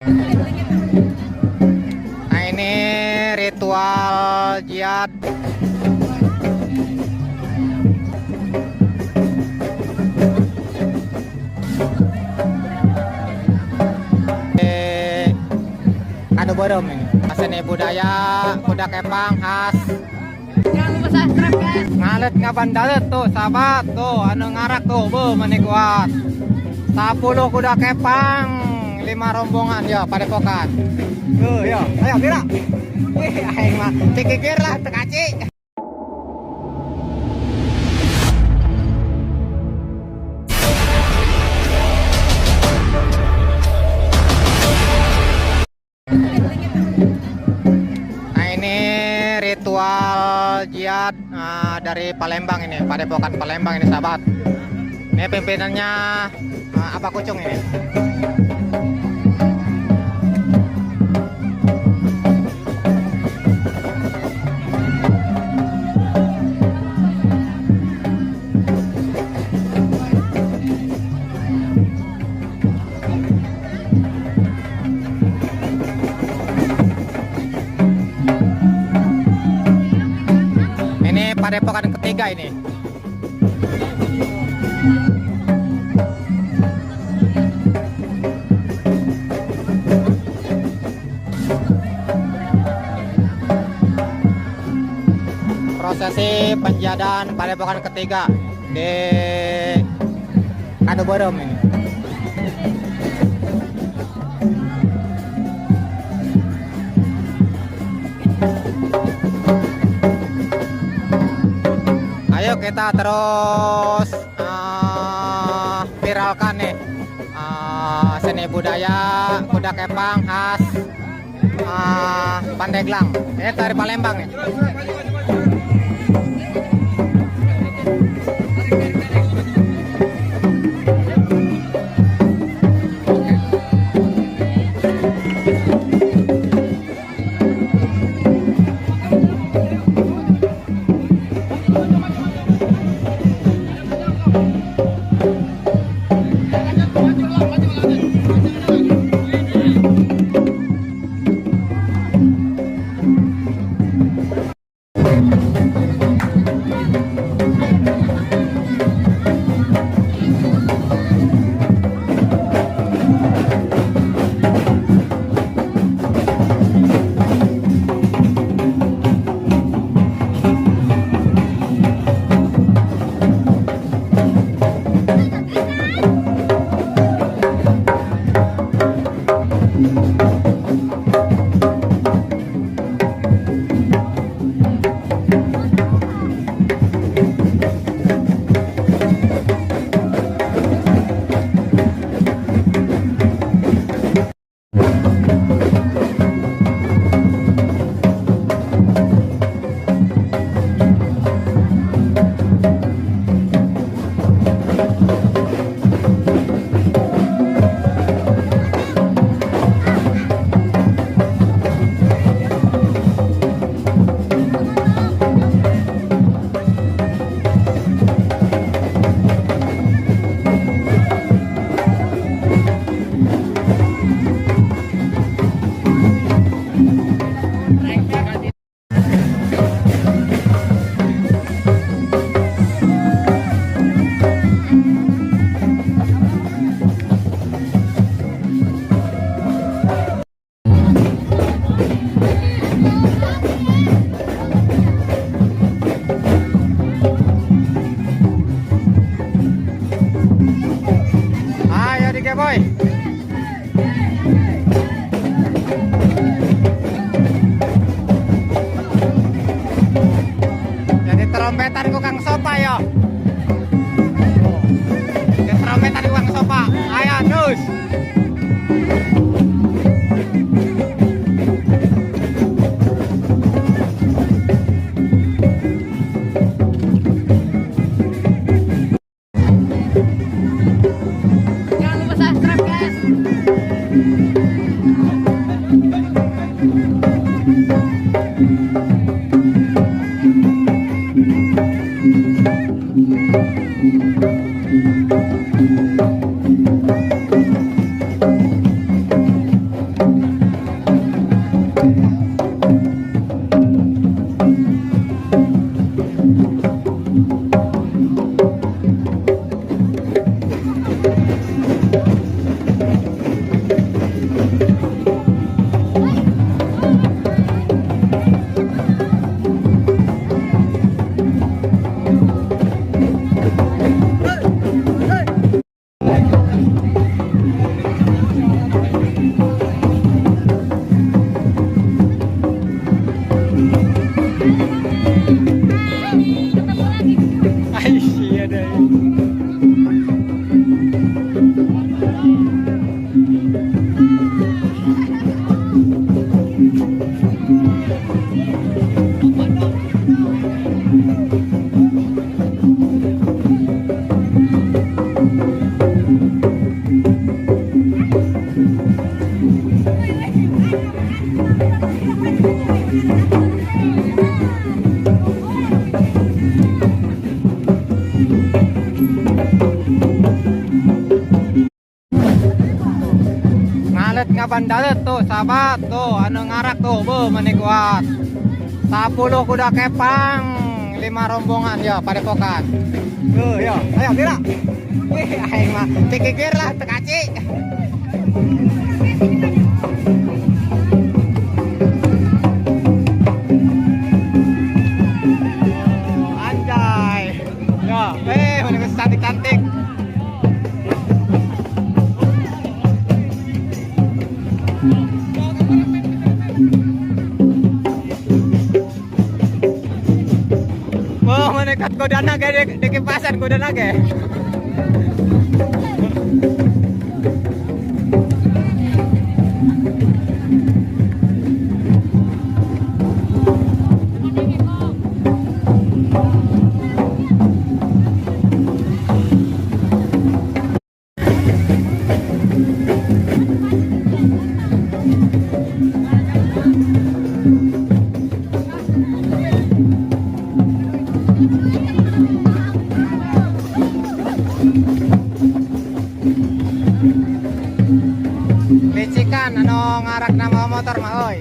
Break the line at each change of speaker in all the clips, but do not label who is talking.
Nah, ini ritual jihad. Anu Bodom ini. Seni budaya kuda kepang khas.
Jangan lupa subscribe guys.
Ngalet ngabandalet tuh sahabat tuh anu ngarak tuh meni kuat. 10 kuda kepang, 5 rombongan ya padepokan. Tuh ya, ayo Bira. Wih, aing mah cikikir lah teu kaci. Nah, ini ritual jihad dari Palembang ini, Padepokan Palembang ini sahabat. Ini pimpinannya apa Kucung ini. Ini padepokan ketiga ini. Prosesi penjadan padepokan ketiga di Anu Bodom ini. Ayo kita terus viralkan nih seni budaya kuda kepang khas Pandeglang. Ini dari Palembang nih. Iya deh. Ngalet nga bandalet tuh sahabat tuh anu ngarak tuh mana kuat 10 kuda kepang 5 rombongan ya padepokan tuh ya ayo kira wih aing mah kikir lah tekaci anjay ya mana cantik-cantik. Oh, menekat kuda naga di kipasan kuda naga. Licikan anu ngarak nama motor mah oi.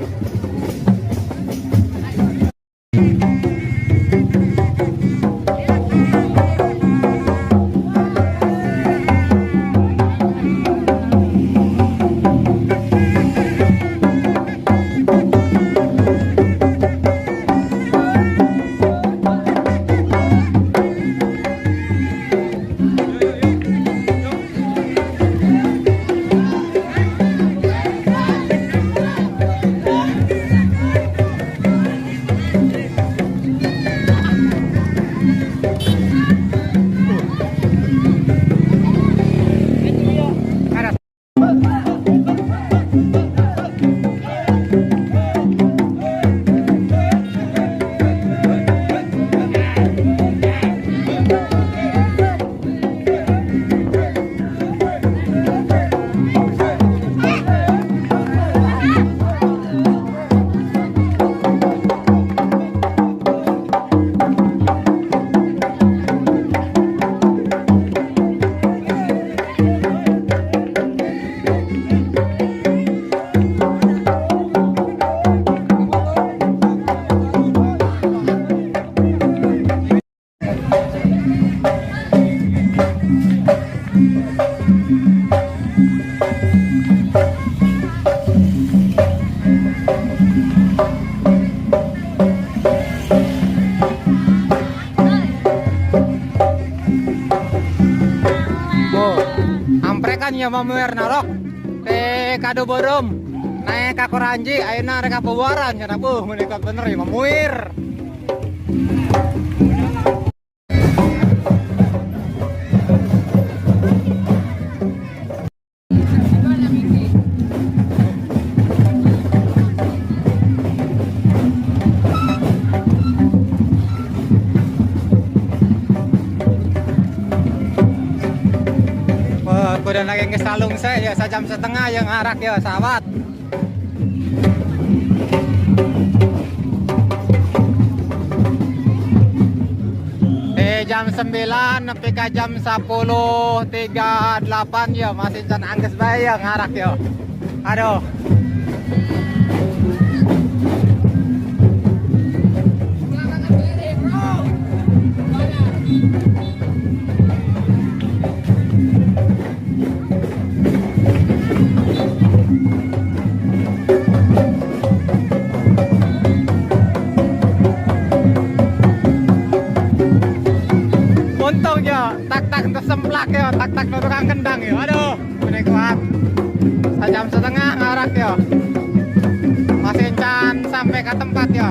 Amprekan ya mamuer narok te kado borom naik ka koranji ayeuna rek kabuaran cenah buh meunikat bener ya mamuir. Kuda lagi ngesalung saya ya 1,5 jam yang ngarak ya sahabat. Jam 9 sampai ke jam 10.38 ya masih can angges bae ya ngarak ya. Aduh. Untung ya, tak-tak tersemplak ya, tak-tak tukang kendang ya. Aduh, ini kuat. jam setengah ngarak yo. Masih encan sampai ke tempat yo.